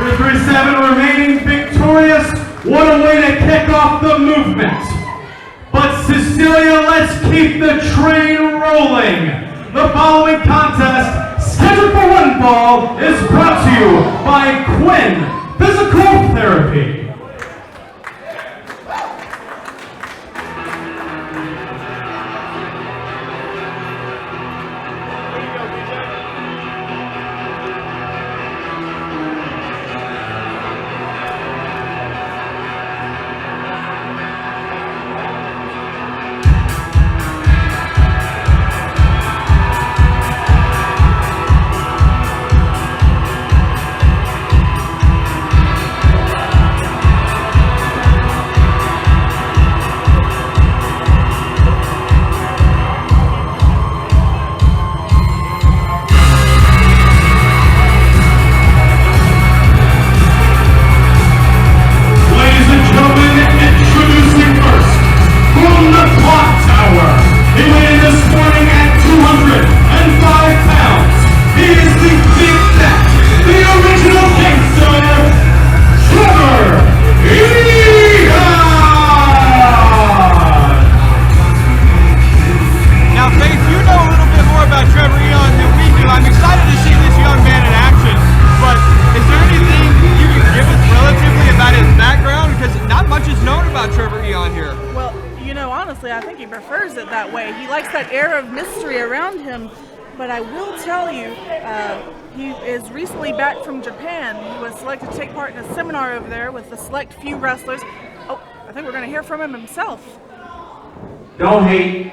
337 remaining victorious. What a way to kick off the movement. But Cecilia, let's keep the train rolling. The following contest, scheduled for one fall, is brought to you by Quinn Physical Therapy. Honestly, I think he prefers it that way. He likes that air of mystery around him. But I will tell you, he is recently back from Japan. He was selected to take part in a seminar over there with a select few wrestlers. Oh, I think we're going to hear from him himself. Don't hate.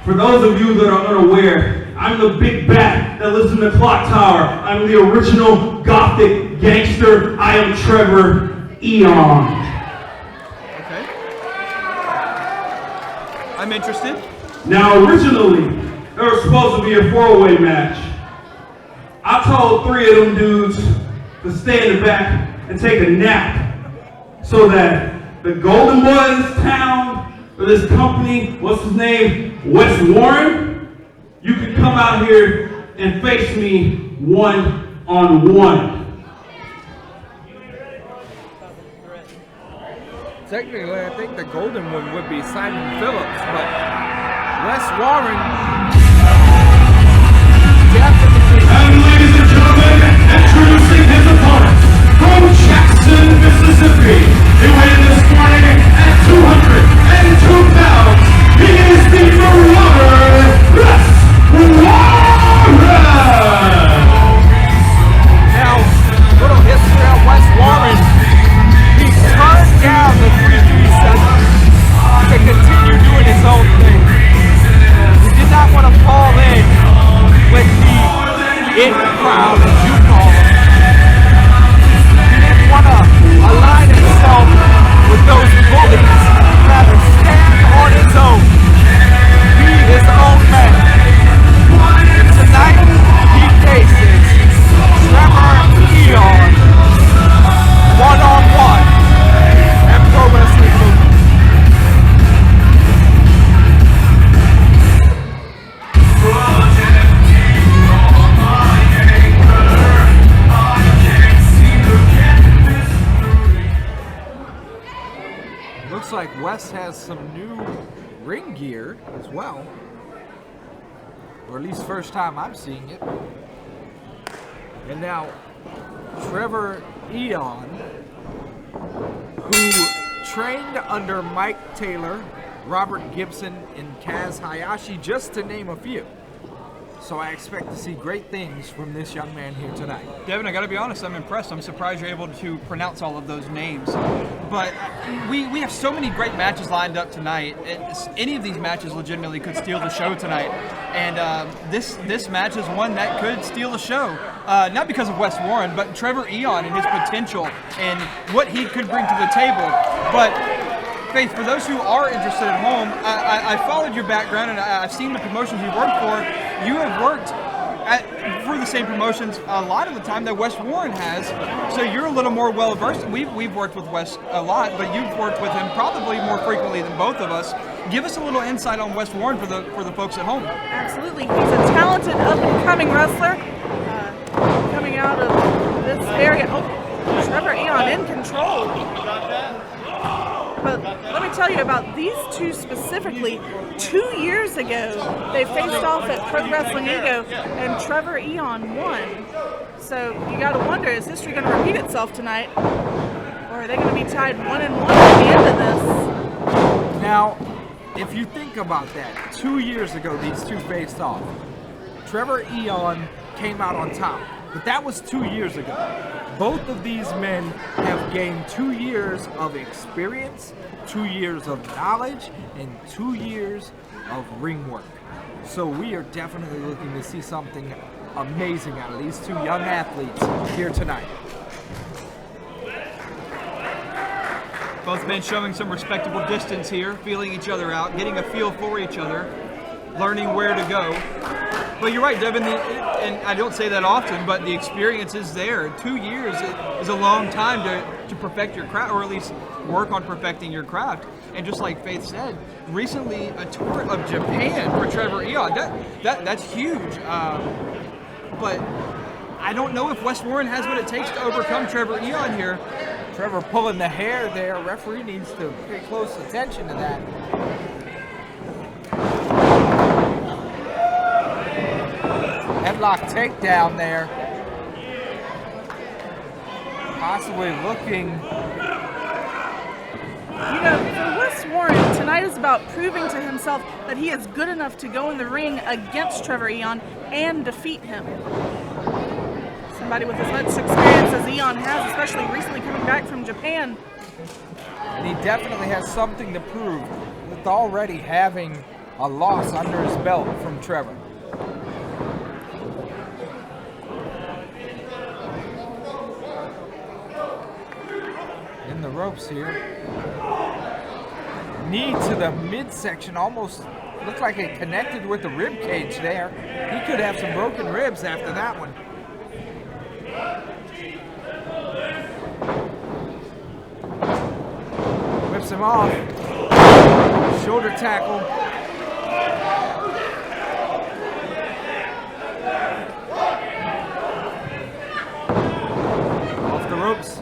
For those of you that are unaware, I'm the big bat that lives in the clock tower. I'm the original gothic gangster. I am Trever Aeon. Okay. I'm interested. Now, originally, there was supposed to be a four-way match. I told three of them dudes to stay in the back and take a nap so that the Golden Boy of this town, or this company, what's his name, Wes Warren, you could come out here and face me one-on-one. Technically, I think the golden one would be Simon Phillips, but Wes Warren definitely. And ladies and gentlemen, introducing his opponent from Jackson, Mississippi. He weighed this morning at 202 pounds. He is the Marauder, Wes Warren. Now, little history on Wes Warren. He turned down the 337 to continue doing his own thing. He did not want to fall in with the it crowd, as you call it. He didn't want to align himself with those bullies, rather stand on his own, be his own man. Tonight, he faces Trever Aeon one-on-one at Pro Wrestling Movement. Looks like Wes has some new ring gear as well, or at least first time I'm seeing it. And now Trever Aeon, who trained under Mike Taylor, Robert Gibson, and Kaz Hayashi, just to name a few. So I expect to see great things from this young man here tonight. Devin, I got to be honest, I'm impressed. I'm surprised you're able to pronounce all of those names. But we have so many great matches lined up tonight. Any of these matches legitimately could steal the show tonight. And this match is one that could steal the show. Not because of Wes Warren, but Trever Aeon and his potential and what he could bring to the table. But Faith, for those who are interested at home, I followed your background and I've seen the promotions you worked for. You have worked for the same promotions a lot of the time that Wes Warren has, so you're a little more well versed. We've worked with Wes a lot, but you've worked with him probably more frequently than both of us. Give us a little insight on Wes Warren for the folks at home. Absolutely. He's a talented up-and-coming wrestler. area. Oh, Trever Aeon in control. But let me tell you about these two specifically. 2 years ago, they faced off at Pro Wrestling Ego, and Trever Aeon won. So you got to wonder, is history going to repeat itself tonight? Or are they going to be tied 1-1 at the end of this? Now, if you think about that, 2 years ago these two faced off. Trever Aeon came out on top, but that was 2 years ago. Both of these men have gained 2 years of experience, 2 years of knowledge, and 2 years of ring work. So we are definitely looking to see something amazing out of these two young athletes here tonight. Both men showing some respectable distance here, feeling each other out, getting a feel for each other, learning where to go. But you're right, Devin, and I don't say that often, but the experience is there. 2 years is a long time to perfect your craft, or at least work on perfecting your craft. And just like Faith said, recently a tour of Japan for Trever Aeon, that's huge. But I don't know if Wes Warren has what it takes to overcome Trever Aeon here. Trever pulling the hair there. Referee needs to pay close attention to that. Headlock takedown there. Possibly looking. You know, for Wes Warren, tonight is about proving to himself that he is good enough to go in the ring against Trever Aeon and defeat him. Somebody with as much experience as Aeon has, especially recently coming back from Japan. And he definitely has something to prove with already having a loss under his belt from Trever. In the ropes here. Knee to the midsection, almost looked like it connected with the rib cage there. He could have some broken ribs after that one. Whips him off. Shoulder tackle. Off the ropes.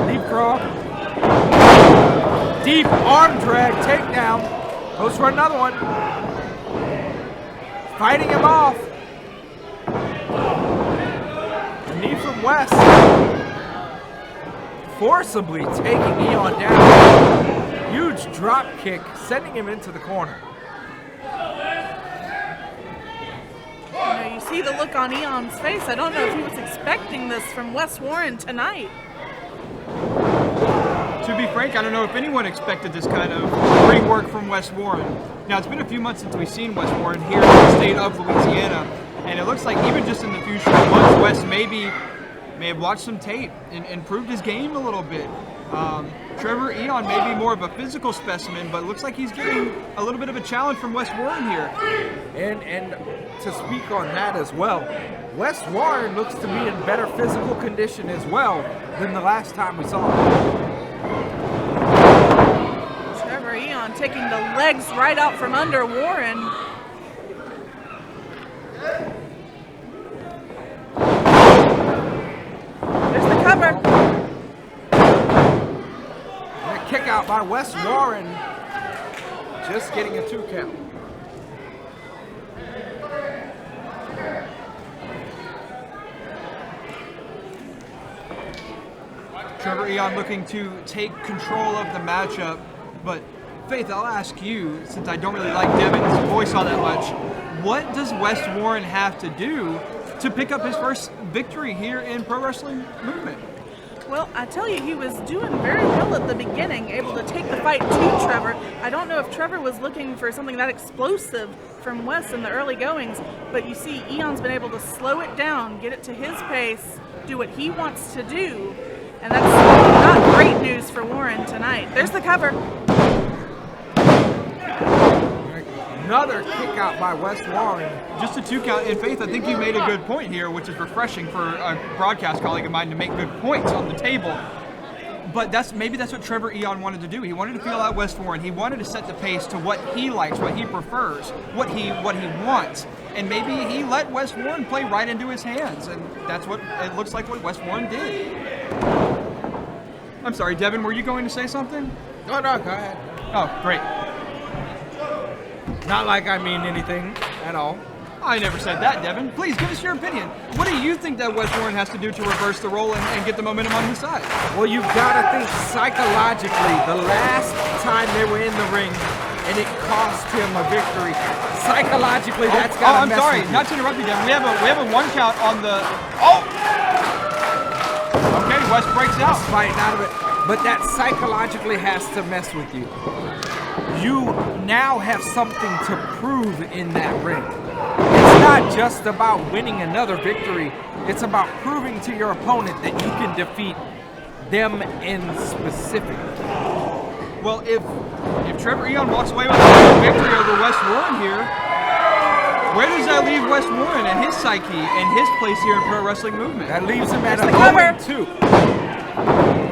Leapfrog. Deep arm drag takedown. Goes for another one. Fighting him off. A knee from Wes. Forcibly taking Aeon down. Huge drop kick, sending him into the corner. You know, you see the look on Aeon's face. I don't know if he was expecting this from Wes Warren tonight. To be frank, I don't know if anyone expected this kind of ring work from Wes Warren. Now, it's been a few months since we've seen Wes Warren here in the state of Louisiana, and it looks like even just in the few short months, Wes may have watched some tape and improved his game a little bit. Trever Aeon may be more of a physical specimen, but it looks like he's getting a little bit of a challenge from Wes Warren here. And to speak on that as well, Wes Warren looks to be in better physical condition as well than the last time we saw him. Trever Aeon taking the legs right out from under Warren. There's the cover. And a kick out by Wes Warren, just getting a 2 count. Trever Aeon looking to take control of the matchup, but Faith, I'll ask you, since I don't really like Devin's voice all that much, what does Wes Warren have to do to pick up his first victory here in Pro Wrestling Movement? Well, I tell you, he was doing very well at the beginning, able to take the fight to Trever. I don't know if Trever was looking for something that explosive from Wes in the early goings, but you see Aeon's been able to slow it down, get it to his pace, do what he wants to do, and that's not great news for Warren tonight. There's the cover. Another kick out by Wes Warren. Just a 2 count. In Faith, I think you made a good point here, which is refreshing for a broadcast colleague of mine to make good points on the table. But maybe that's what Trever Aeon wanted to do. He wanted to feel out Wes Warren. He wanted to set the pace to what he likes, what he prefers, what he wants. and maybe he let Wes Warren play right into his hands, and that's what it looks like what Wes Warren did. I'm sorry, Devin, were you going to say something? No, go ahead. Oh, great. Not like I mean anything at all. I never said that, Devin. Please give us your opinion. What do you think that Wes Warren has to do to reverse the role and get the momentum on his side? Well, you've got to think psychologically. The last time they were in the ring, and it cost him a victory. Psychologically, that's got to I'm mess sorry, with you. not to interrupt you, Devin. We have a 1 count on the. Oh. Okay, Wes breaks out. He's fighting out of it, but that psychologically has to mess with you. You now have something to prove in that ring. It's not just about winning another victory. It's about proving to your opponent that you can defeat them in specific. Well, if Trever Aeon walks away with a victory over Wes Warren here, where does that leave Wes Warren and his psyche and his place here in Pro Wrestling Movement? That leaves him at There's an the cover. 0-2.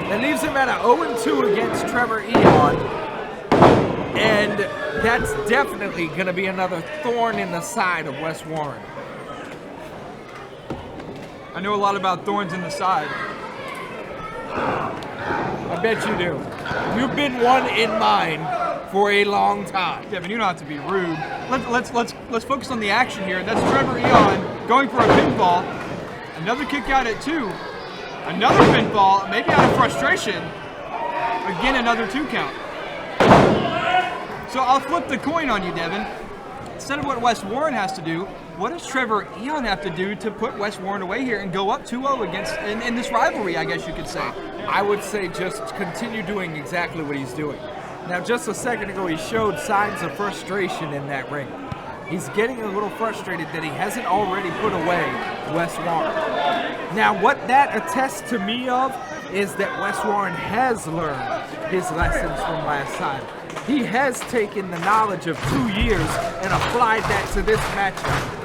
That leaves him at an 0-2 against Trever Aeon. And that's definitely going to be another thorn in the side of Wes Warren. I know a lot about thorns in the side. I bet you do. You've been one in mine for a long time. Devin, you don't have to be rude. Let's focus on the action here. That's Trever Aeon going for a pinfall. Another kick out at 2. Another pinfall, maybe out of frustration. Again, another 2 count. So I'll flip the coin on you, Devin. Instead of what Wes Warren has to do, what does Trever Aeon have to do to put Wes Warren away here and go up 2-0 against in this rivalry, I guess you could say? I would say just continue doing exactly what he's doing. Now, just a second ago, he showed signs of frustration in that ring. He's getting a little frustrated that he hasn't already put away Wes Warren. Now, what that attests to me of is that Wes Warren has learned his lessons from last time. He has taken the knowledge of 2 years and applied that to this matchup.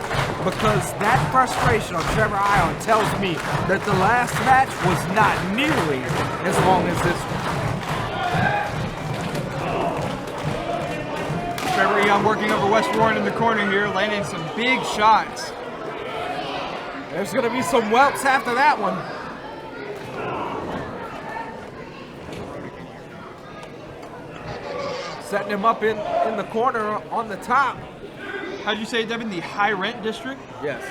Because that frustration on Trever Aeon tells me that the last match was not nearly as long as this one. Trever Aeon working over Wes Warren in the corner here, landing some big shots. There's going to be some whelps after that one. Setting him up in the corner on the top. How'd you say, Devin? The high rent district? Yes.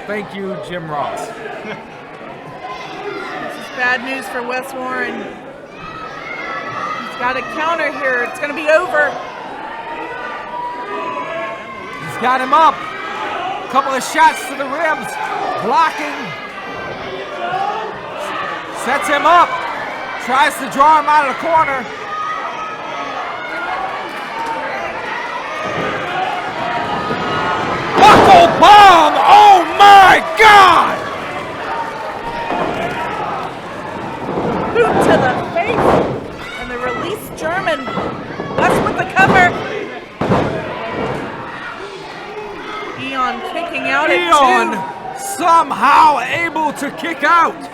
Thank you, Jim Ross. This is bad news for Wes Warren. He's got a counter here. It's going to be over. He's got him up. A couple of shots to the ribs. Blocking. Sets him up. Tries to draw him out of the corner. Buckle bomb! Oh my God! Boot to the face. And the release German. Wes with the cover. Aeon kicking out at 2. Aeon somehow able to kick out.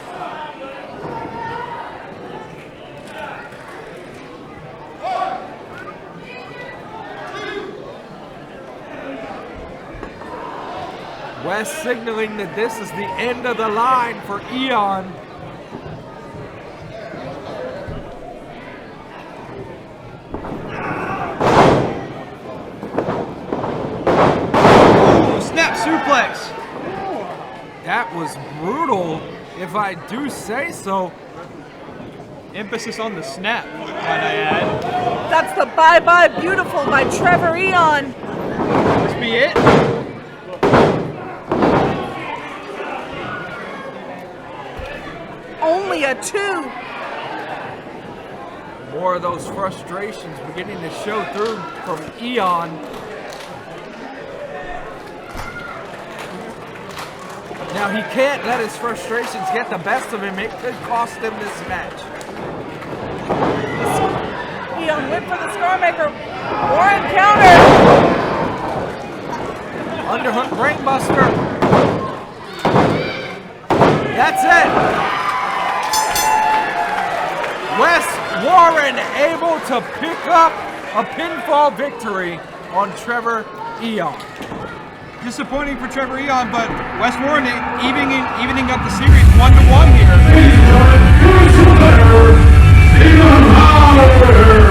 Wes signaling that this is the end of the line for Aeon. Ooh, snap suplex. That was brutal, if I do say so. Emphasis on the snap, might I add. That's the Bye Bye Beautiful by Trever Aeon. This be it? Only a 2. More of those frustrations beginning to show through from Aeon. Now he can't let his frustrations get the best of him. It could cost him this match. Aeon went for the Scarmaker. Warren counter. Underhook brainbuster. That's it. Wes Warren able to pick up a pinfall victory on Trever Aeon. Disappointing for Trever Aeon, but West Warren evening up the series 1-1 here. Ladies and gentlemen, here's your winner, Stephen Howard.